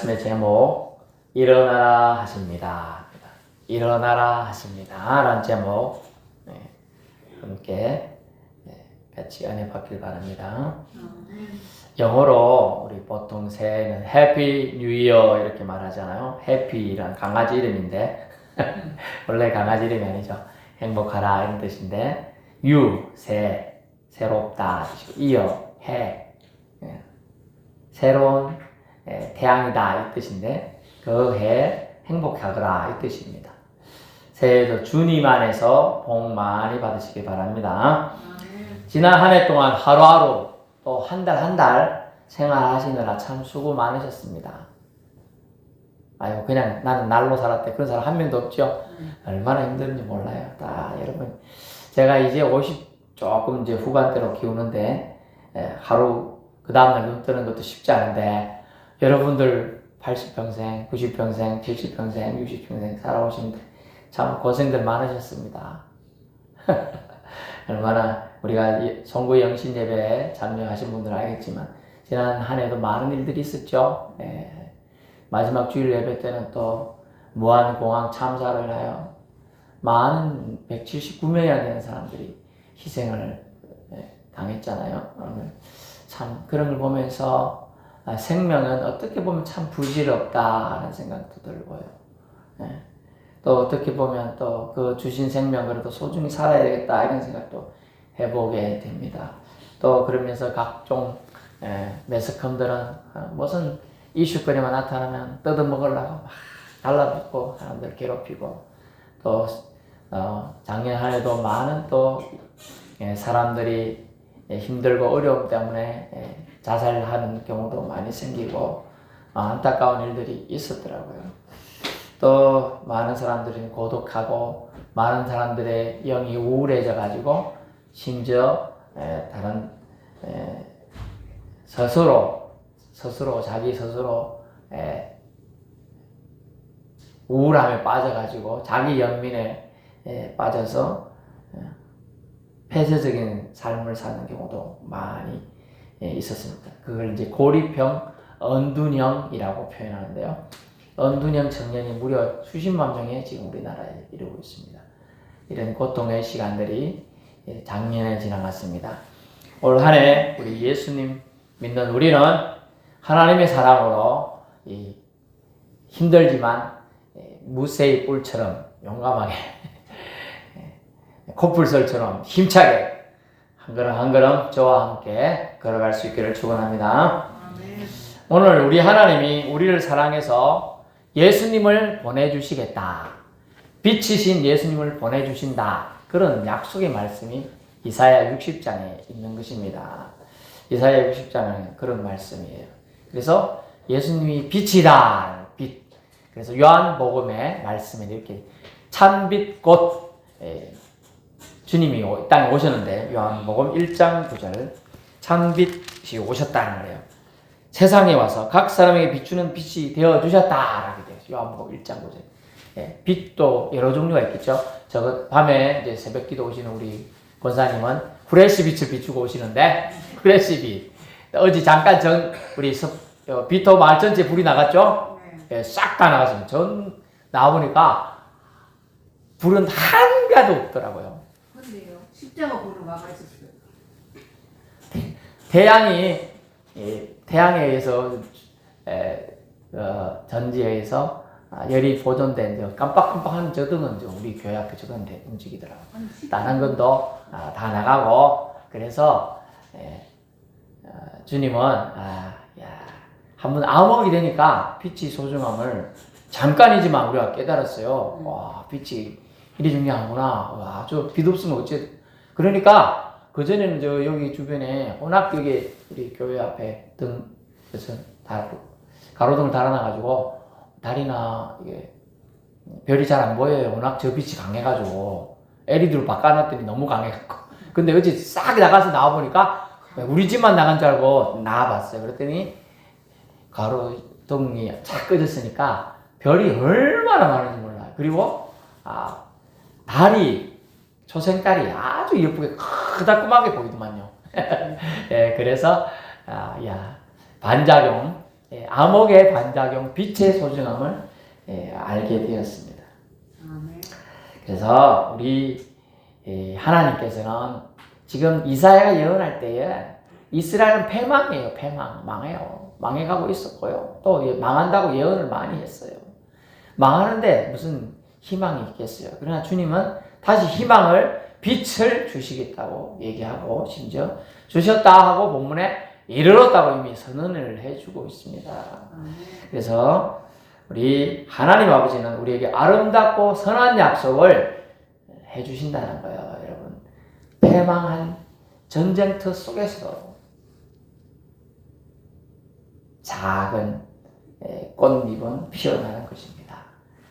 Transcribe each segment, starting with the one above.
말씀의 제목 일어나라 하십니다. 일어나라 하십니다. 라는 제목 함께 같이 은혜 받길 바랍니다. 영어로 우리 보통 새해는 해피 뉴 이어 이렇게 말하잖아요. 해피란 강아지 이름인데 원래 강아지 이름이 아니죠. 행복하라 이런 뜻인데 새롭다 이어 해 새로운 태양이다 이 뜻인데 그 해 행복하거라 이 뜻입니다. 새해도 주님 안에서 복 많이 받으시기 바랍니다. 지난 한 해 동안 하루하루 또 한 달 한 달 생활하시느라 참 수고 많으셨습니다. 아이고 그냥 나는 날로 살았대 그런 사람 한 명도 없죠. 얼마나 힘든지 몰라요. 여러분 제가 이제 50 조금 이제 후반대로 기우는데 하루 그 다음날 눈 뜨는 것도 쉽지 않은데 여러분들 80평생, 90평생, 70평생, 60평생 살아오시는데 참 고생들 많으셨습니다. 얼마나 우리가 송구 영신 예배에 참여하신 분들은 알겠지만 지난 한 해도 많은 일들이 있었죠. 마지막 주일 예배 때는 또 무안공항 참사를 하여 많은 179명이나 되는 사람들이 희생을 당했잖아요. 참 그런 걸 보면서 생명은 어떻게 보면 참 부질없다는 생각도 들고요. 또 어떻게 보면 또 그 주신 생명 그래도 소중히 살아야 되겠다 이런 생각도 해보게 됩니다. 또 그러면서 각종 매스컴들은 무슨 이슈거리만 나타나면 뜯어먹으려고 막 달라붙고 사람들 괴롭히고 또 작년 한 해도 많은 또 사람들이 힘들고 어려움 때문에 자살하는 경우도 많이 생기고 안타까운 일들이 있었더라고요. 또 많은 사람들이 고독하고 많은 사람들의 영이 우울해져 가지고 심지어 다른 자기 스스로 우울함에 빠져 가지고 자기 연민에 빠져서 폐쇄적인 삶을 사는 경우도 많이 있었습니다. 그걸 이제 고립형 언둔형이라고 표현하는데요. 언둔형 청년이 무려 수십만 명에 지금 우리나라에 이르고 있습니다. 이런 고통의 시간들이 작년에 지나갔습니다. 올 한 해 우리 예수님 믿는 우리는 하나님의 사랑으로 힘들지만 무쇠의 뿔처럼 용감하게 코뿔소처럼 힘차게 한 걸음 한 걸음 저와 함께 걸어갈 수 있기를 축원합니다. 오늘 우리 하나님이 우리를 사랑해서 예수님을 보내주시겠다. 빛이신 예수님을 보내주신다. 그런 약속의 말씀이 이사야 60장에 있는 것입니다. 이사야 60장은 그런 말씀이에요. 그래서 예수님이 빛이다. 빛. 그래서 요한복음의 말씀에 이렇게 찬빛 곧 주님이 땅에 오셨는데 요한복음 1장 9절 찬빛이 오셨다는 거예요. 세상에 와서 각 사람에게 비추는 빛이 되어주셨다 라고 돼요. 요한복음 1장 9절. 빛도 여러 종류가 있겠죠. 밤에 이제 새벽기도 오시는 우리 권사님은 후레쉬 빛을 비추고 오시는데 후레쉬 빛. 어제 잠깐 우리 비토 마을 전체 불이 나갔죠. 싹 다 나갔습니다. 나와보니까 불은 한 가도 없더라고요. 근데요, 십자가 불을 막아줬어요. 태양에 의해서 전지에 의해서 열이 보존된 깜빡깜빡하는 저등은 우리 교회 앞에 저등은 움직이더라고요. 다른 건도 다 나가고 그래서 주님은 한번 암흑이 되니까 빛이 소중함을 잠깐이지만 우리가 깨달았어요. 와, 빛이 이리 중요하구나. 빛 없으면 어째. 그러니까 그전에는 여기 주변에 워낙 여기 우리 교회 앞에 그래서 가로등을 달아놔가지고 달이나 이게 별이 잘 안 보여요. 워낙 저 빛이 강해가지고 LED로 바꿔놨더니 너무 강해갖고. 근데 어제 싹 나가서 나와보니까 우리 집만 나간 줄 알고 나와봤어요. 그랬더니 가로등이 쫙 꺼졌으니까 별이 얼마나 많은지 몰라요. 그리고 초생달이 아주 예쁘게 크다꾸하게 보이더만요. 그래서 반작용 암흑의 반작용, 빛의 소중함을 알게 되었습니다. 아멘. 그래서 우리 하나님께서는 지금 이사야가 예언할 때에 이스라엘은 패망이에요. 패망. 망해요. 망해가고 있었고요. 또 망한다고 예언을 많이 했어요. 망하는데 무슨 희망이 있겠어요. 그러나 주님은 다시 희망을, 빛을 주시겠다고 얘기하고 심지어 주셨다 하고 본문에 이르렀다고 이미 선언을 해주고 있습니다. 그래서 우리 하나님 아버지는 우리에게 아름답고 선한 약속을 해주신다는 거예요. 여러분, 패망한 전쟁터 속에서도 작은 꽃잎은 피어나는 것입니다.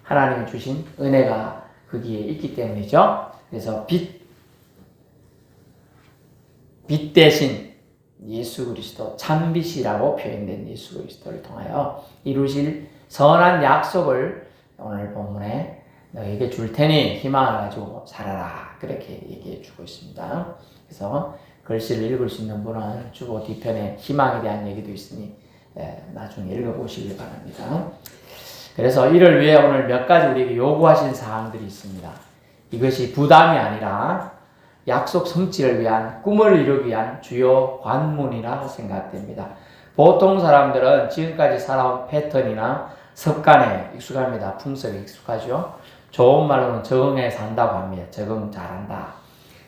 하나님이 주신 은혜가 거기에 있기 때문이죠. 그래서 빛 대신 예수 그리스도, 참빛이라고 표현된 예수 그리스도를 통하여 이루실 선한 약속을 오늘 본문에 너에게 줄 테니 희망을 가지고 살아라, 그렇게 얘기해 주고 있습니다. 그래서 글씨를 읽을 수 있는 분은 주보 뒤편에 희망에 대한 얘기도 있으니 나중에 읽어보시길 바랍니다. 그래서 이를 위해 오늘 몇 가지 우리에게 요구하신 사항들이 있습니다. 이것이 부담이 아니라 약속 성취를 위한, 꿈을 이루기 위한 주요 관문이라고 생각됩니다. 보통 사람들은 지금까지 살아온 패턴이나 습관에 익숙합니다. 풍습에 익숙하죠. 좋은 말로는 적응해 산다고 합니다. 적응 잘한다.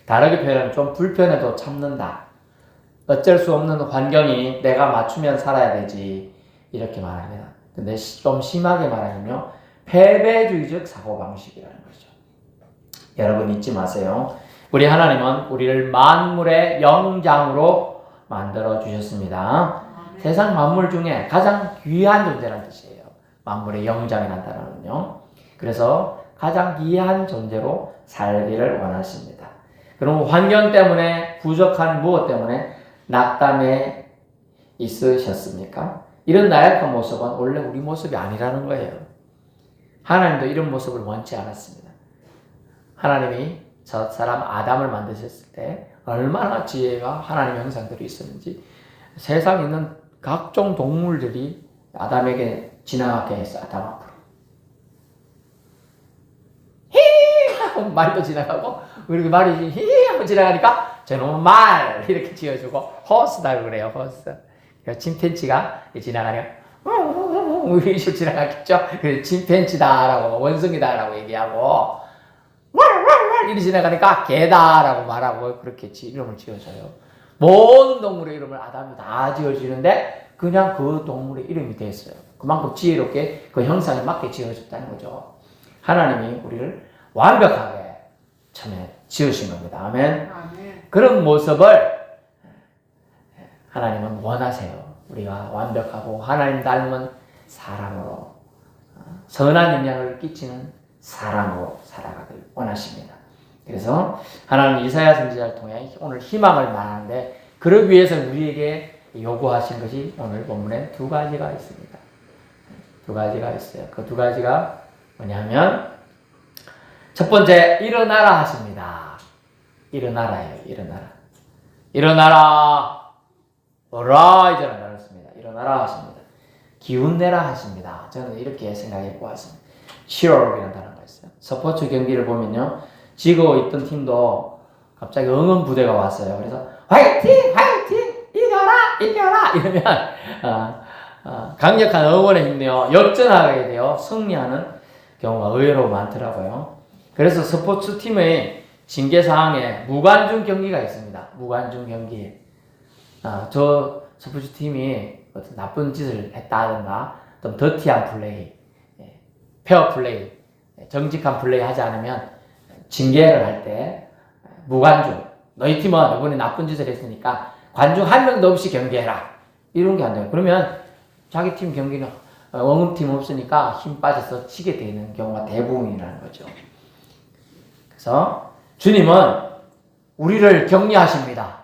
다르게 표현하면 좀 불편해도 참는다. 어쩔 수 없는 환경이 내가 맞추면 살아야 되지, 이렇게 말합니다. 근데 좀 심하게 말하면요, 패배주의적 사고방식이라는 거죠. 여러분 잊지 마세요. 우리 하나님은 우리를 만물의 영장으로 만들어 주셨습니다. 세상 만물 중에 가장 귀한 존재라는 뜻이에요. 만물의 영장이라는 단어는요. 그래서 가장 귀한 존재로 살기를 원하십니다. 그럼 환경 때문에, 부족한 무엇 때문에 낙담에 있으셨습니까? 이런 나약한 모습은 원래 우리 모습이 아니라는 거예요. 하나님도 이런 모습을 원치 않았습니다. 하나님이 저 사람 아담을 만드셨을 때 얼마나 지혜와 하나님의 형상들이 있었는지, 세상에 있는 각종 동물들이 아담에게 지나가게 했어요. 아담 앞으로 히 하고 말도 지나가고, 그리고 말이 히 하고 지나가니까 저놈은 말 이렇게 지어주고, 호스다고 그래요. 호스. 침팬지가 지나가니까 이렇게 지나갔겠죠. 그래서 침팬지다라고, 원숭이다라고 얘기하고, 이리 지나가니까 개다라고 말하고, 그렇게 이름을 지어줘요. 모든 동물의 이름을 아담이 다 지어주는데 그냥 그 동물의 이름이 됐어요. 그만큼 지혜롭게 그 형상에 맞게 지어줬다는 거죠. 하나님이 우리를 완벽하게 처음에 지으신 겁니다. 아멘. 그런 모습을 하나님은 원하세요. 우리가 완벽하고 하나님 닮은 사람으로, 선한 영향을 끼치는 사람으로 살아가길 원하십니다. 그래서 하나님 이사야 선지자를 통해 오늘 희망을 말하는데, 그러기 위해서 우리에게 요구하신 것이 오늘 본문에 두 가지가 있습니다. 두 가지가 있어요. 그 두 가지가 뭐냐면, 첫 번째, 일어나라 하십니다. 일어나라예요. 일어나라. 어라이즈라는 단어를 씁니다. 일어나라 하십니다. 기운내라 하십니다. 저는 이렇게 생각해 보았습니다. cheer이라는 단어가 있어요. 스포츠 경기를 보면요, 지고 있던 팀도 갑자기 응원 부대가 왔어요. 그래서 화이팅! 이겨라! 이러면 강력한 응원에 힘내어 역전하게 되어 승리하는 경우가 의외로 많더라고요. 그래서 스포츠 팀의 징계사항에 무관중 경기가 있습니다. 무관중 경기. 저 스포츠 팀이 어떤 나쁜 짓을 했다든가, 좀 더티한 플레이, 페어 플레이, 정직한 플레이 하지 않으면 징계를 할 때 무관중, 너희 팀은 이번에 나쁜 짓을 했으니까 관중 한 명도 없이 경기해라, 이런 게 안 돼요. 그러면 자기 팀 경기는 응원팀 없으니까 힘 빠져서 치게 되는 경우가 대부분이라는 거죠. 그래서 주님은 우리를 격려하십니다.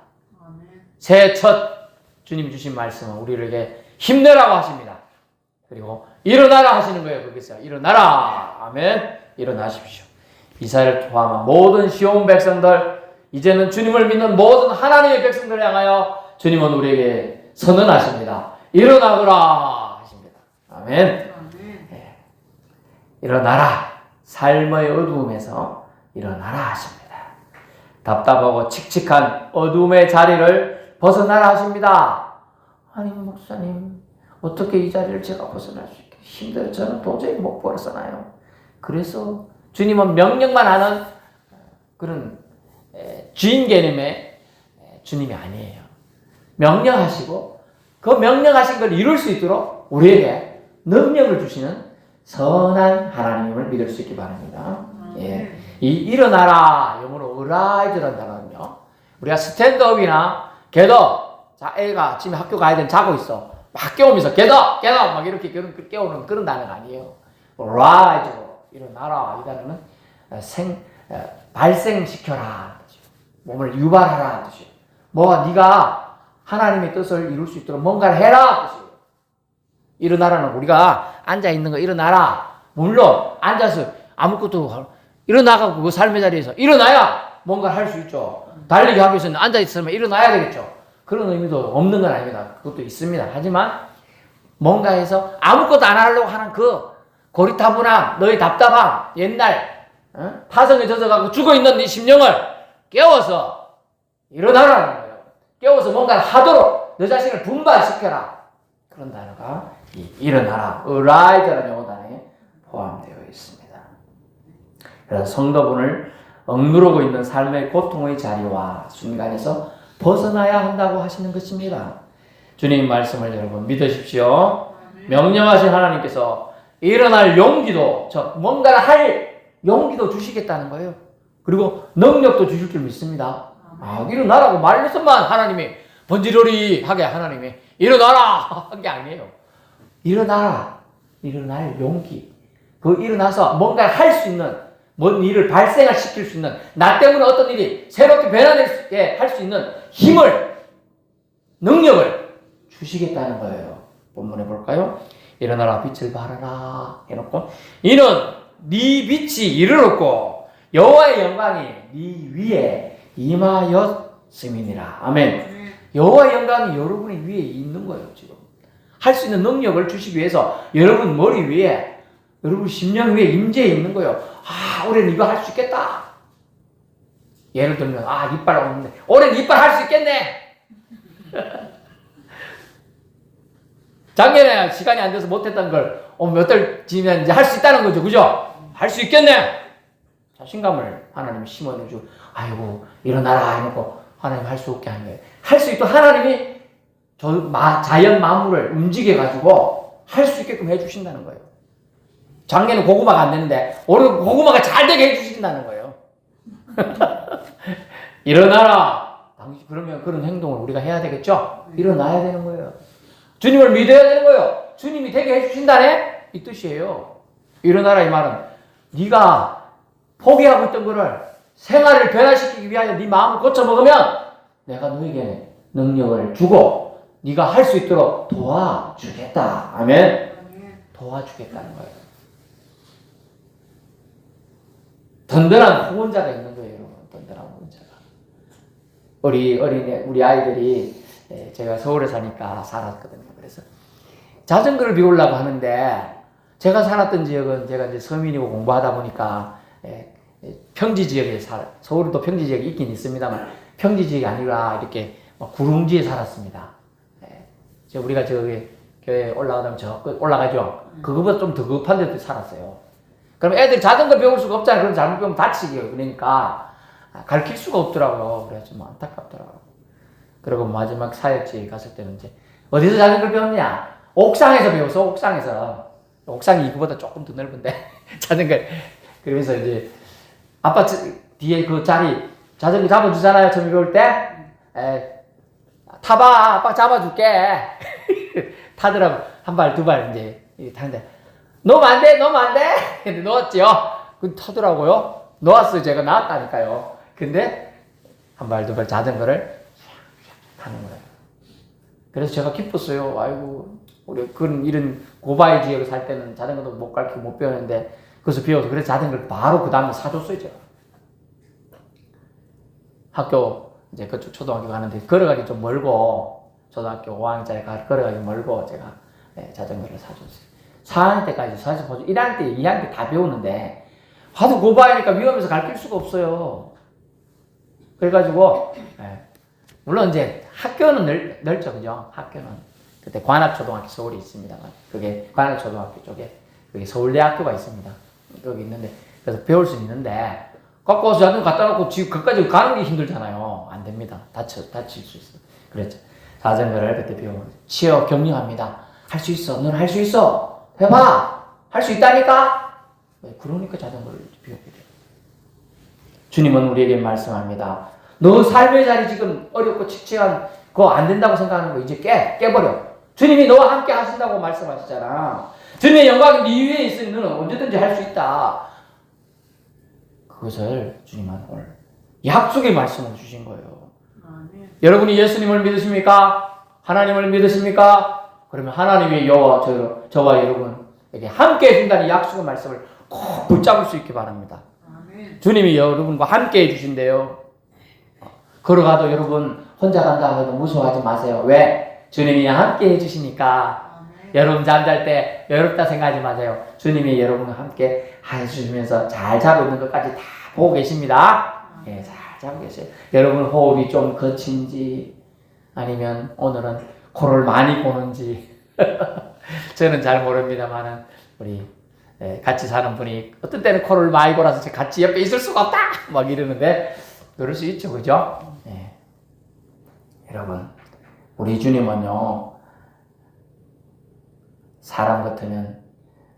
새해 첫 주님이 주신 말씀은 우리에게 힘내라고 하십니다. 그리고 일어나라 하시는 거예요. 거기서 일어나라. 아멘. 일어나십시오. 이스라엘을 포함한 모든 시온 백성들, 이제는 주님을 믿는 모든 하나님의 백성들을 향하여 주님은 우리에게 선언하십니다. 일어나거라. 아멘. 아멘. 일어나라. 삶의 어두움에서 일어나라 하십니다. 답답하고 칙칙한 어둠의 자리를 벗어나라 하십니다. 아니 목사님 어떻게 이 자리를 제가 벗어날 수 있게 힘들어요. 저는 도저히 못 벗어나요. 그래서 주님은 명령만 하는 그런 주인 개념의 주님이 아니에요. 명령하시고 그 명령하신 걸 이룰 수 있도록 우리에게 능력을 주시는 선한 하나님을 믿을 수 있기 바랍니다. 예. 이 일어나라 영어로 arise라는 단어는요. 우리가 스탠드업이나 겟업, 자 애가 아침에 학교 가야 되는 자고 있어. 막 깨우면서 겟업 막 이렇게 깨우는 그런 단어가 아니에요. arise로 일어나라 이 단어는 발생시켜라 몸을 유발하라 뜻이에요. 뭐 네가 하나님의 뜻을 이룰 수 있도록 뭔가를 해라 뜻이에요. 일어나라는 우리가 앉아 있는 거 일어나라. 물론 앉아서 아무것도 일어나가고 그 삶의 자리에서 일어나야 뭔가를 할 수 있죠. 달리기 하기 위해서는 앉아 있으면 일어나야 되겠죠. 그런 의미도 없는 건 아닙니다. 그것도 있습니다. 하지만 뭔가 해서 아무것도 안 하려고 하는 그 고리타분함, 너의 답답함, 옛날 파성에 젖어가고 죽어있는 네 심령을 깨워서 일어나라는 거예요. 깨워서 뭔가를 하도록 너 자신을 분발시켜라. 그런 단어가 일어나라, arise라는 영어 단어에 포함되어 있습니다. 그래서 성도분을 억누르고 있는 삶의 고통의 자리와 순간에서 벗어나야 한다고 하시는 것입니다. 주님 말씀을 여러분 믿으십시오. 명령하신 하나님께서 일어날 용기도, 뭔가를 할 용기도 주시겠다는 거예요. 그리고 능력도 주실 줄 믿습니다. 일어나라고 말해서만 하나님이 번지르르하게 하나님이 일어나라 한 게 아니에요. 일어나라, 일어날 용기, 그 일어나서 뭔가 할 수 있는, 뭔 일을 발생시킬 수 있는, 나 때문에 어떤 일이 새롭게 변화되게 할 수 있는 힘을, 능력을 주시겠다는 거예요. 본문에 볼까요? 일어나라 빛을 발하라 해놓고 이는 네 빛이 이르렀고 여호와의 영광이 네 위에 임하였음이니라. 아멘. 여호와의 영광이 여러분의 위에 있는 거예요. 지금 할 수 있는 능력을 주시기 위해서 여러분 머리 위에, 여러분 심령 위에 임재해 있는 거예요. 올해는 이거 할 수 있겠다. 예를 들면 이빨 없는데 올해는 이빨 할 수 있겠네. 작년에 시간이 안 돼서 못했던 걸 몇 달 지나면 이제 할 수 있다는 거죠. 그죠? 할 수 있겠네. 자신감을 하나님이 심어주고 아이고 일어나라 해놓고 하나님 할 수 없게 하는 거예요. 할 수 있도록 하나님이 자연 만물을 움직여가지고 할 수 있게끔 해주신다는 거예요. 작년에 고구마가 안 됐는데 올해 고구마가 잘 되게 해주신다는 거예요. 일어나라. 그러면 그런 행동을 우리가 해야 되겠죠? 일어나야 되는 거예요. 주님을 믿어야 되는 거예요. 주님이 되게 해주신다네? 이 뜻이에요. 일어나라 이 말은 네가 포기하고 있던 거를 생활을 변화시키기 위하여 네 마음을 고쳐먹으면 내가 너에게 능력을 주고 네가 할 수 있도록 도와주겠다. 아멘. 도와주겠다는 거예요. 든든한 후원자가 있는 거예요, 여러분. 든든한 후원자가. 우리 아이들이 제가 서울에 사니까 살았거든요. 그래서 자전거를 배우려고 하는데 제가 살았던 지역은 제가 이제 서민이고 공부하다 보니까 평지 지역에 서울도 평지 지역이 있긴 있습니다만 평지 지역이 아니라 이렇게 구릉지에 살았습니다. 우리가 저기 교회 올라가면 저 끝 올라가죠. 그거보다 좀 더 급한 데도 살았어요. 그럼 애들이 자전거 배울 수가 없잖아요. 그럼 잘못 배우면 다치게요. 그러니까 가르칠 수가 없더라고요. 그래서 좀 안타깝더라고요. 그리고 마지막 사역지에 갔을 때는 이제 어디서 자전거를 배웠냐? 옥상에서 배웠어. 옥상에서. 옥상이 이거보다 조금 더 넓은데 자전거. 그러면서 이제 아빠 뒤에 그 자리 자전거 잡아주잖아요. 처음 배울 때. 타봐. 아빠 잡아줄게. 타더라고. 한 발, 두 발 이제 타는데 놓으면 안 돼. 놓으면 안 돼. 근데 놓았지요. 그 타더라고요. 놓았어요. 제가 나왔다니까요. 근데 한 발, 두 발 자전거를 타는 거예요. 그래서 제가 기뻤어요. 아이고, 우리 이런 고바위 지역에 살 때는 자전거도 못 가르치고 못 배우는데 그래서 배워서 그래서 자전거를 바로 그 다음에 사줬어요. 제가 학교 이제 그쪽 초등학교 가는데 걸어가기 좀 멀고 초등학교 5학년짜리 걸어가기 멀고 제가 자전거를 사줬어요. 4학년 때까지 사실 보죠. 1학년 때, 2학년 때 다 배우는데 하도 고바이니까 위험해서 가르칠 수가 없어요. 그래가지고 물론 이제 학교는 넓죠, 그죠? 학교는 그때 관악초등학교 서울에 있습니다만 그게 관악초등학교 쪽에 그게 서울대학교가 있습니다. 여기 있는데 그래서 배울 수 있는데 꺾어서 자전 갖다 놓고 지금 그까지 가는 게 힘들잖아요. 안 됩니다. 다칠 수 있어. 그랬죠. 자전거를 그때 배우면 치어 격려합니다. 할 수 있어. 넌 할 수 있어. 해봐. 할 수 있다니까. 그러니까 자전거를 배우게 돼요. 주님은 우리에게 말씀합니다. 너 삶의 자리 지금 어렵고 칙칙한 그거 안 된다고 생각하는 거 이제 깨버려. 주님이 너와 함께 하신다고 말씀하셨잖아. 주님의 영광이 네 위에 있으니 너는 언제든지 할 수 있다. 그것을 주님은 오늘 약속의 말씀을 주신 거예요. 여러분이 예수님을 믿으십니까? 하나님을 믿으십니까? 그러면 하나님의 여호와 저와 여러분에게 함께 해준다는 약속의 말씀을 꼭 붙잡을 수 있기 바랍니다. 주님이 여러분과 함께 해주신대요. 걸어가도 여러분 혼자 간다고 해도 무서워하지 마세요. 왜? 주님이 함께 해주시니까. 여러분 잠잘 때 외롭다 생각하지 마세요. 주님이 여러분과 함께 해주시면서 잘 자고 있는 것까지 다 보고 계십니다. 예, 잘 자고 계세요. 여러분 호흡이 좀 거친지 아니면 오늘은 코를 많이 고는지 저는 잘 모릅니다만은 우리 같이 사는 분이 어떤 때는 코를 많이 골아서 같이 옆에 있을 수가 없다 막 이러는데 그럴 수 있죠, 그죠? 예. 여러분 우리 주님은요 사람 같으면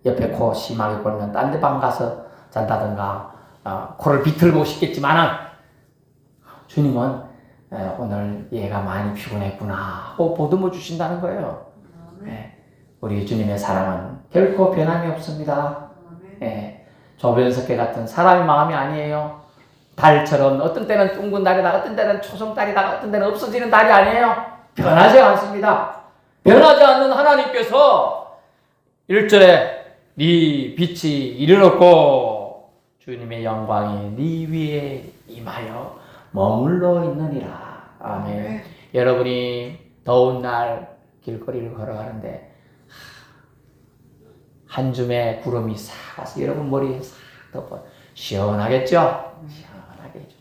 옆에 코 심하게 골면 딴 데 방 가서 잔다든가 코를 비틀고 싶겠지만은 주님은 오늘 얘가 많이 피곤했구나 하고 보듬어 주신다는 거예요. 우리 주님의 사랑은 결코 변함이 없습니다. 조변석회 같은 사람의 마음이 아니에요. 달처럼 어떤 때는 둥근 달이다, 어떤 때는 초성달이다, 어떤 때는 없어지는 달이 아니에요. 변하지 않습니다. 변하지 않는 하나님께서 1절에 네 빛이 이르렀고 주님의 영광이 네 위에 임하여 머물러 있느니라. 아멘. 여러분이 더운 날 길거리를 걸어가는데 한 줌의 구름이 싹 와서 여러분 머리에 싹 덮어 시원하겠죠? 시원하겠죠.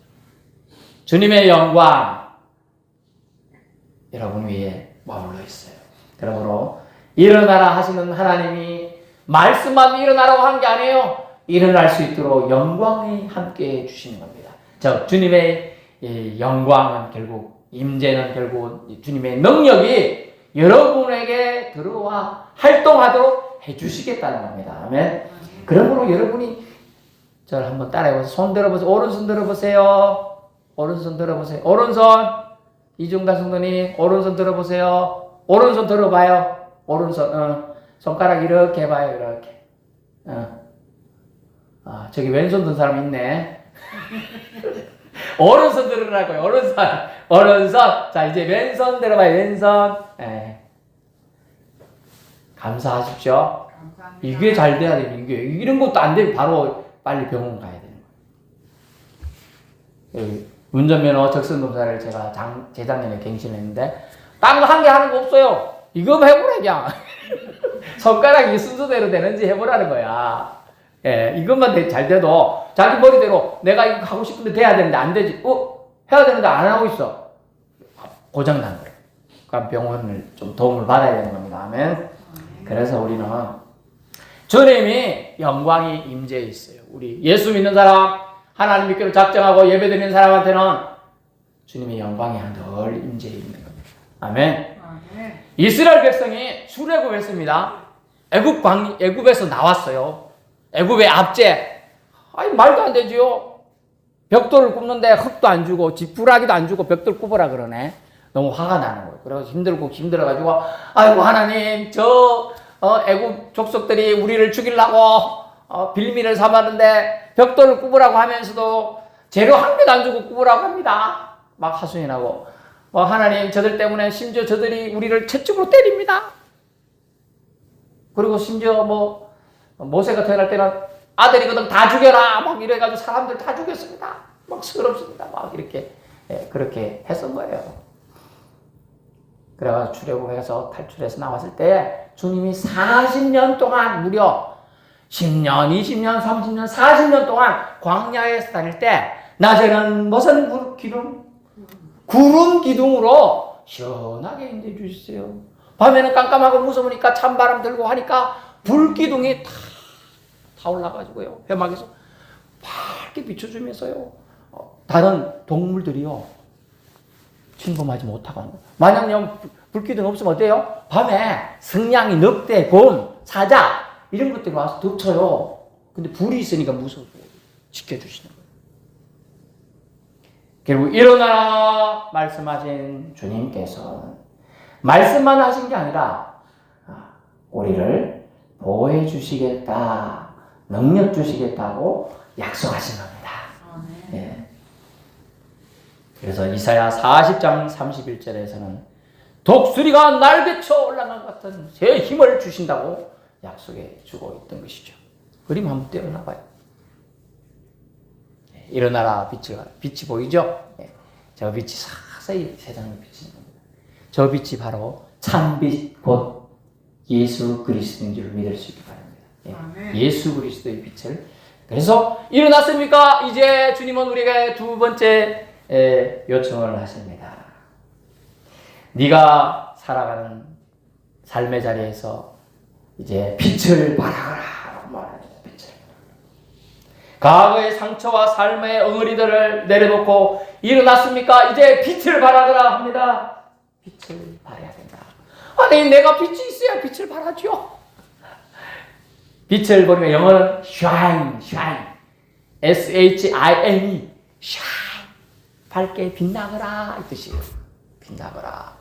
주님의 영광 여러분 위에 머물러 있어요. 그러므로 일어나라 하시는 하나님이 말씀만 일어나라고 한 게 아니에요. 일어날 수 있도록 영광이 함께 해주시는 겁니다. 주님의 영광은 결국 임재는 결국 주님의 능력이 여러분에게 들어와 활동하도록 해주시겠다는 겁니다. 아멘. 그러므로 여러분이 저를 한번 따라해보세요. 손 들어보세요. 오른손 들어보세요. 오른손 들어보세요. 오른손 이중단 성도님 오른손 들어보세요. 오른손 들어봐요. 오른손 손가락 이렇게 해봐요. 이렇게 저기 왼손 든 사람 있네. 오른손 들으라고요. 오른손. 자 이제 왼손 들어봐요. 왼손. 감사하십시오. 감사합니다. 이게 잘 돼야 돼요. 이런 것도 안 되면 바로 빨리 병원 가야 되는 거예요. 운전면허 적성검사를 제가 재작년에 갱신했는데 딴 거 한 개 하는 거 없어요. 이거 해보라 그냥. 손가락이 순서대로 되는지 해보라는 거야. 이것만 잘 돼도 자기 머리대로 내가 이거 하고 싶은데 돼야 되는데 안 되지. 해야 되는데 안 하고 있어. 고장난 거예요. 그럼 병원을 좀 도움을 받아야 되는 겁니다. 아멘. 그래서 우리는 주님이 영광이 임재해 있어요. 우리 예수 믿는 사람, 하나님 믿기로 작정하고 예배드리는 사람한테는 주님의 영광이 늘 임재해 있는 겁니다. 아멘. 이스라엘 백성이 출애굽했습니다. 애굽에서 나왔어요. 애굽의 압제. 말도 안 되지요. 벽돌을 굽는데 흙도 안 주고 지푸라기도 안 주고 벽돌 굽으라 그러네. 너무 화가 나는 거예요. 그래서 힘들어가지고 아이고 하나님 애굽 족속들이 우리를 죽이려고 빌미를 삼았는데 벽돌을 굽으라고 하면서도 재료 한 개도 안 주고 굽으라고 합니다. 막 하소연이 나고 하나님 저들 때문에 심지어 저들이 우리를 채찍으로 때립니다. 그리고 심지어 모세가 태어날 때는 아들이거든 다 죽여라 막 이래가지고 사람들 다 죽였습니다. 막 서럽습니다. 막 이렇게 그렇게 했던 거예요. 그래가지고 출애굽에서 탈출해서 나왔을 때 주님이 40년 동안 무려 10년, 20년, 30년, 40년 동안 광야에서 다닐 때 낮에는 무슨 구름 기둥으로 시원하게 인도해 주셨어요. 밤에는 깜깜하고 무서우니까 찬바람 들고 하니까 불기둥이 다 타올라가지고요. 회막에서 밝게 비춰주면서요. 다른 동물들이요. 침범하지 못하고 하는 거예요. 만약 불기둥 없으면 어때요? 밤에 승냥이, 늑대, 곰, 사자 이런 것들이 와서 덮쳐요. 근데 불이 있으니까 무서워서 지켜주시는 거예요. 결국 일어나라 말씀하신 주님께서는 말씀만 하신 게 아니라 우리를 보호해 주시겠다, 능력 주시겠다고 약속하신 겁니다. 네. 그래서 이사야 40장 31절에서는 독수리가 날개쳐 올라간 것 같은 새 힘을 주신다고 약속해 주고 있던 것이죠. 그림 한번 떼어놔봐요. 네, 일어나라 빛이 보이죠? 네, 저 빛이 서서히 세상을 비치는 겁니다. 저 빛이 바로 참빛 곧 예수 그리스도인 줄 믿을 수 있기 바랍니다. 예, 예수 그리스도의 빛을. 그래서 일어났습니까? 이제 주님은 우리에게 두 번째 요청을 하십니다. 네가 살아가는 삶의 자리에서 이제 빛을 발하거라 말합니다. 빛을. 과거의 상처와 삶의 엉어리들을 내려놓고 일어났습니까? 이제 빛을 발하거라 합니다. 빛을 발해야 된다. 아니 내가 빛이 있어야 빛을 발하죠. 빛을 보니까 영어는 shine, S-H-I-N-E, shine, 밝게 빛나거라 이 뜻이에요. 빛나거라.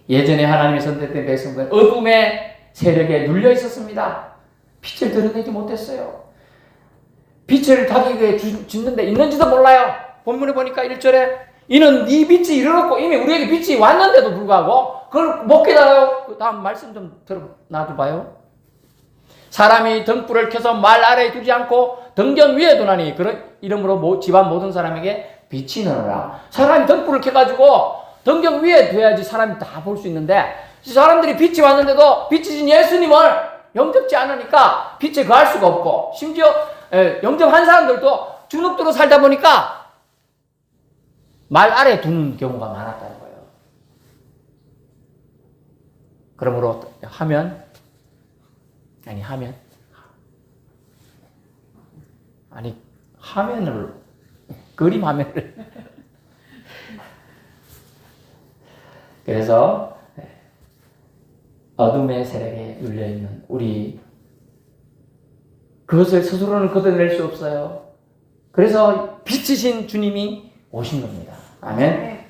예전에 하나님의 선택된 백성들은 어둠의 세력에 눌려 있었습니다. 빛을 드러내지 못했어요. 빛을 자기에게 짓는데 있는지도 몰라요. 본문에 보니까 1절에 이는 네 빛이 이르렀고 이미 우리에게 빛이 왔는데도 불구하고 그걸 못 깨달아요. 그 다음 말씀 좀 놔둬봐요. 사람이 등불을 켜서 말 아래에 두지 않고 등경 위에 두나니 그런 이름으로 집안 모든 사람에게 빛이 나느라. 사람이 등불을 켜가지고 등경 위에 둬야지 사람이 다 볼 수 있는데 사람들이 빛이 왔는데도 빛이신 예수님을 영접지 않으니까 빛에 거할 수가 없고 심지어 영접한 사람들도 주눅들어 살다 보니까 말 아래에 두는 경우가 많았다는 거예요. 그러므로 화면을 그림 화면을 그래서 어둠의 세력에 눌려있는 우리 그것을 스스로는 걷어낼 수 없어요. 그래서 빛이신 주님이 오신 겁니다. 아멘.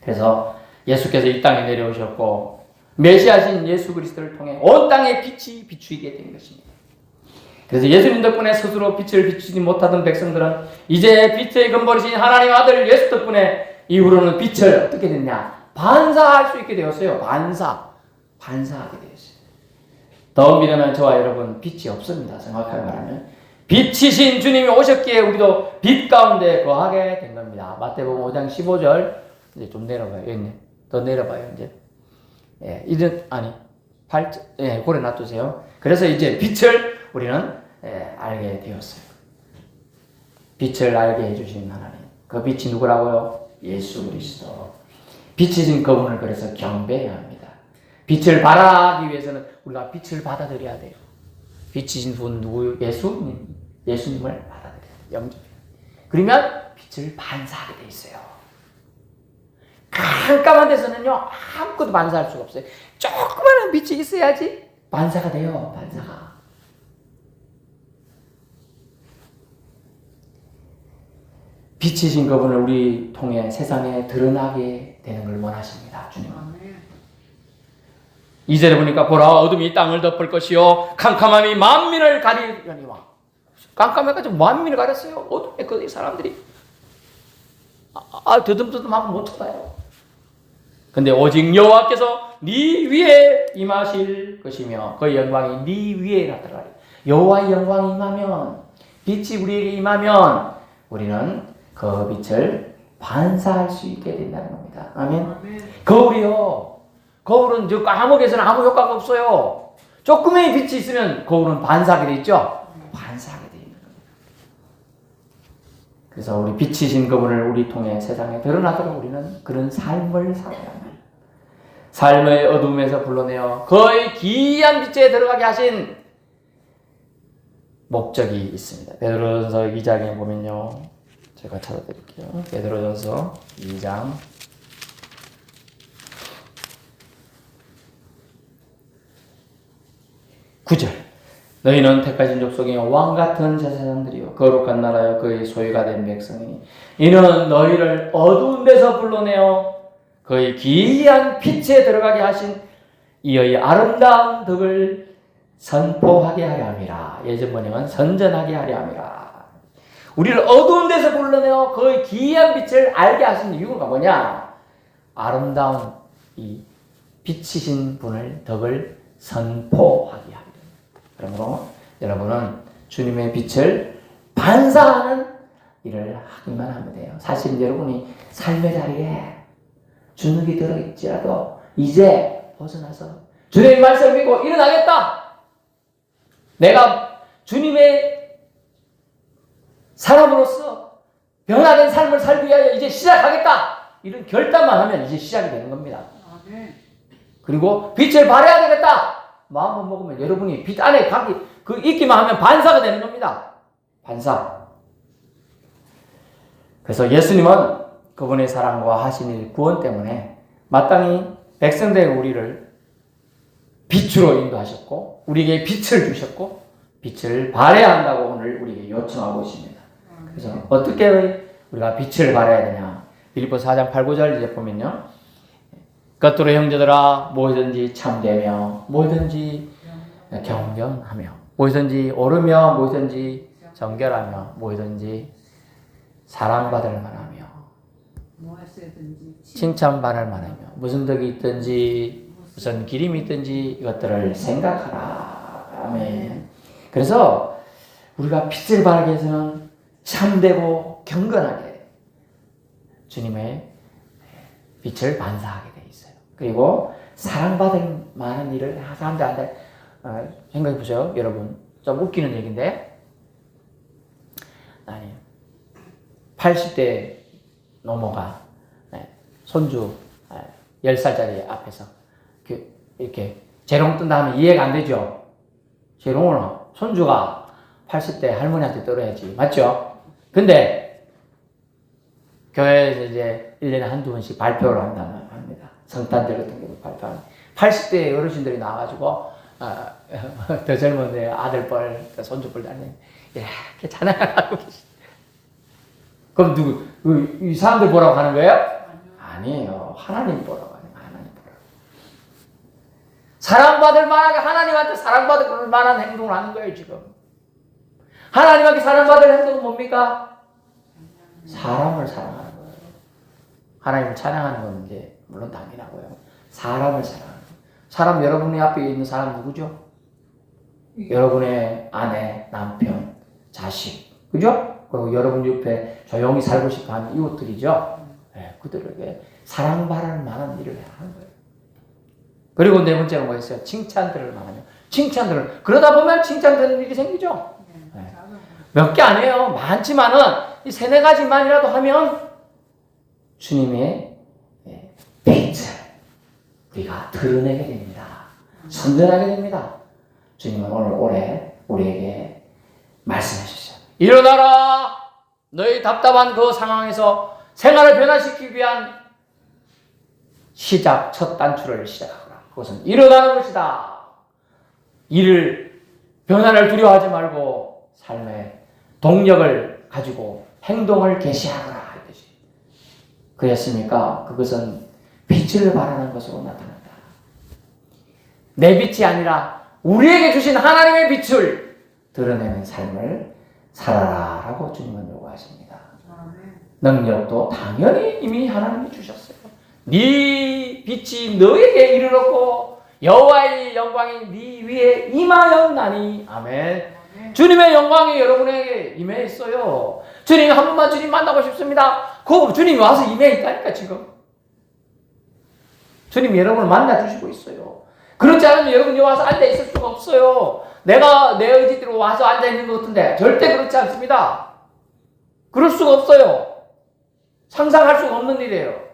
그래서 예수께서 이 땅에 내려오셨고 메시아신 예수 그리스도를 통해 온 땅에 빛이 비추이게 된 것입니다. 그래서 예수님 덕분에 스스로 빛을 비추지 못하던 백성들은 이제 빛의 근본이신 하나님 아들 예수 덕분에 이후로는 빛을 어떻게 됐냐? 반사할 수 있게 되었어요. 반사하게 되었어요. 더 미련한 저와 여러분 빛이 없습니다. 정확하게 말하면 빛이신 주님이 오셨기에 우리도 빛 가운데 거하게 된 겁니다. 마태복음 5장 15절 이제 좀 내려봐요. 여기 더 내려봐요. 이제 고래 놔두세요. 그래서 이제 빛을 우리는 알게 되었어요. 빛을 알게 해주신 하나님. 그 빛이 누구라고요? 예수 그리스도. 빛이신 그분을 그래서 경배해야 합니다. 빛을 발하기 위해서는 우리가 빛을 받아들여야 돼요. 빛이신 분 누구요? 예수님을 받아들여야 돼요. 영접해요. 그러면 빛을 반사하게 돼 있어요. 깜깜한 데서는요 아무것도 반사할 수가 없어요. 조그마한 빛이 있어야지 반사가 돼요. 반사가. 빛이신 그분을 우리 통해 세상에 드러나게 되는 걸 원하십니다. 주님은. 2절에 보니까 보라 어둠이 땅을 덮을 것이요 캄캄함이 만민을 가리려니와. 깜깜해가지고 만민을 가렸어요. 어둠에 그 사람들이 더듬더듬하고 못 쳐다요. 근데 오직 여호와께서 네 위에 임하실 것이며 그 영광이 네 위에 나타나리. 여호와의 영광이 임하면 빛이 우리에게 임하면 우리는 그 빛을 반사할 수 있게 된다는 겁니다. 아멘. 거울이요. 거울은 저 까마귀에서는 아무 효과가 없어요. 조금의 빛이 있으면 거울은 반사하게 돼 있죠. 반사하게 돼 있는 겁니다. 그래서 우리 빛이신 그분을 우리 통해 세상에 드러나도록 우리는 그런 삶을 살아야 합니다. 삶의 어둠에서 불러내어 거의 기이한 빛에 들어가게 하신 목적이 있습니다. 베드로전서 2장에 보면요. 제가 찾아드릴게요. 베드로전서 2장 9절. 너희는 택하신 족속이요 왕같은 제사장들이요 거룩한 나라여 그의 소유가 된 백성이니 이는 너희를 어두운 데서 불러내어 그의 기이한 빛에 들어가게 하신 이의 아름다운 덕을 선포하게 하려 함이라. 예전 번역은 선전하게 하려 함이라. 우리를 어두운 데서 불러내어 그의 기이한 빛을 알게 하신 이유가 뭐냐? 아름다운 이 빛이신 분을 덕을 선포하게 하려. 그러므로 여러분은 주님의 빛을 반사하는 일을 하기만 하면 돼요. 사실 여러분이 삶의 자리에 주눅이 들어있지라도 이제 벗어나서 주님의 말씀을 믿고 일어나겠다. 내가 주님의 사람으로서 변화된 삶을 살기 위하여 이제 시작하겠다. 이런 결단만 하면 이제 시작이 되는 겁니다. 그리고 빛을 발해야 되겠다. 마음을 먹으면 여러분이 빛 안에 있기만 하면 반사가 되는 겁니다. 반사. 그래서 예수님은 그분의 사랑과 하신 일 구원 때문에 마땅히 백성된 우리를 빛으로 인도하셨고 우리에게 빛을 주셨고 빛을 발해야 한다고 오늘 우리에게 요청하고 있습니다. 그래서 어떻게 우리가 빛을 발해야 되냐? 빌립보서 4장 8, 9절 이제 보면요. 겉으로 형제들아 무엇이든지 참되며 무엇이든지 경건하며 무엇이든지 오르며 무엇이든지 정결하며 무엇이든지 사랑받을 만하며 칭찬받을 만하며 무슨 덕이 있든지 무슨 기림이 있든지 이것들을 생각하라. 아멘. 그래서 우리가 빛을 발하기 위해서는 참되고 경건하게 주님의 빛을 반사하게 돼 있어요. 그리고 사랑받을 만한 일을 사람들한테 생각해 보세요. 여러분 좀 웃기는 얘기인데 아니 80대 노모가 손주 10살짜리 앞에서 이렇게 재롱 뜬 다음에 이해가 안 되죠. 재롱을 손주가 80대 할머니한테 떨어야지. 맞죠? 근데 교회에서 이제 1년에 한두 번씩 발표를 합니다. 성탄절 같은 경우 발표하는 80대 어르신들이 나와가지고 더 젊은 내 아들뻘 손주뻘 다니는 이렇게 찬양하고 계시. 그럼 이 사람들 보라고 하는 거예요? 아니에요. 하나님 보라고 하는 거예요. 하나님 보라고. 사랑받을 만하게 하나님한테 사랑받을 만한 행동을 하는 거예요 지금. 하나님한테 사랑받을 행동은 뭡니까? 사람을 사랑하는 거예요. 하나님을 찬양하는 건 이제 물론 당연하고요. 사람을 사랑하는 거예요. 사람 여러분의 앞에 있는 사람 누구죠? 여러분의 아내, 남편, 자식, 그죠? 그리고 여러분 옆에 조용히 살고 싶어 하는 이웃들이죠. 네, 그들에게 사랑받을 만한 일을 하는 거예요. 그리고 네 번째는 뭐였어요? 칭찬들을 말하며 칭찬들을 그러다 보면 칭찬되는 일이 생기죠. 네. 몇 개 아니에요. 많지만은 이 세네 가지만이라도 하면 주님의 빛을 우리가 드러내게 됩니다. 선전하게 됩니다. 주님은 오늘 올해 우리에게 말씀하셨어요. 일어나라! 너희 답답한 그 상황에서 생활을 변화시키기 위한 첫 단추를 시작하거라. 그것은 일어나는 것이다. 변화를 두려워하지 말고 삶의 동력을 가지고 행동을 개시하거라. 그랬습니까? 그것은 빛을 발하는 것으로 나타난다. 내 빛이 아니라 우리에게 주신 하나님의 빛을 드러내는 삶을 살아라 라고 주님은 요구하십니다. 능력도 당연히 이미 하나님이 주셨어요. 네 빛이 너에게 이르렀고 여호와의 영광이 네 위에 임하였나니. 아멘. 주님의 영광이 여러분에게 임해있어요. 주님 한 번만 주님 만나고 싶습니다. 그 주님이 와서 임해 있다니까 지금. 주님이 여러분을 만나주시고 있어요. 그렇지 않으면 여러분이 와서 앉아있을 수가 없어요. 내가 내 의지대로 와서 앉아있는 것 같은데 절대 그렇지 않습니다. 그럴 수가 없어요. 상상할 수가 없는 일이에요.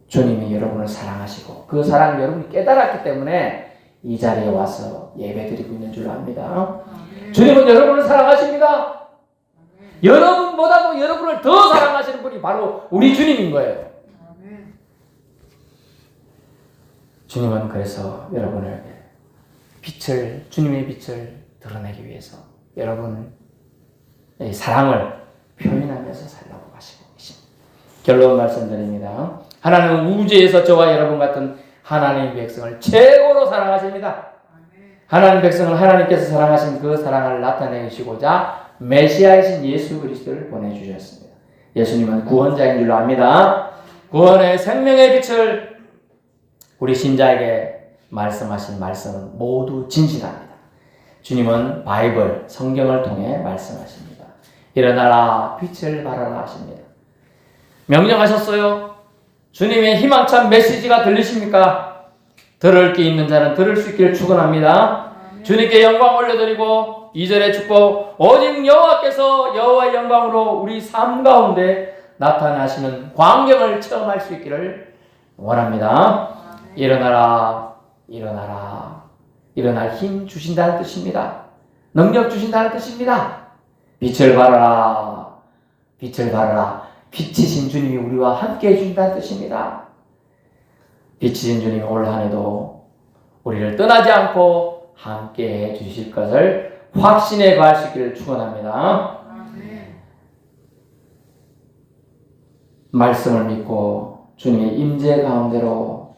주님이 여러분을 사랑하시고 그 사랑을 여러분이 깨달았기 때문에 이 자리에 와서 예배드리고 있는 줄 압니다. 주님은 여러분을 사랑하십니다. 여러분보다도 여러분을 더 사랑하시는 분이 바로 우리 주님인 거예요. 주님은 그래서 여러분을 주님의 빛을 드러내기 위해서 여러분의 사랑을 표현하면서 살라고 하시고 계십니다. 결론 말씀드립니다. 하나님은 우주에서 저와 여러분 같은 하나님의 백성을 최고로 사랑하십니다. 하나님 백성을 하나님께서 사랑하신 그 사랑을 나타내시고자 메시아이신 예수 그리스도를 보내주셨습니다. 예수님은 구원자인 줄로 압니다. 구원의 생명의 빛을 우리 신자에게 말씀하신 말씀은 모두 진실합니다. 주님은 바이블, 성경을 통해 말씀하십니다. 일어나라, 빛을 발하라 하십니다. 명령하셨어요. 주님의 희망찬 메시지가 들리십니까? 들을 게 있는 자는 들을 수 있기를 축원합니다. 주님께 영광 올려드리고 2절의 축복, 오직 여호와께서 여호와의 영광으로 우리 삶 가운데 나타나시는 광경을 체험할 수 있기를 원합니다. 일어나라, 일어나라. 일어날 힘 주신다는 뜻입니다. 능력 주신다는 뜻입니다. 빛을 발하라, 빛을 발하라. 빛이신 주님이 우리와 함께 해준다는 뜻입니다. 빛이신 주님이 올 한해도 우리를 떠나지 않고 함께 해주실 것을 확신에 거할 수 있기를 축원합니다. 말씀을 믿고 주님의 임재 가운데로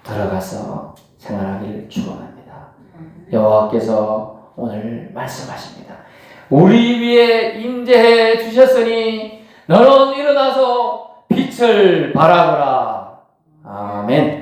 들어가서 생활하기를 축원합니다. 여호와께서 오늘 말씀하십니다. 우리 위에 임재해 주셨으니 너는 일어나서 빛을 발하거라. 아멘.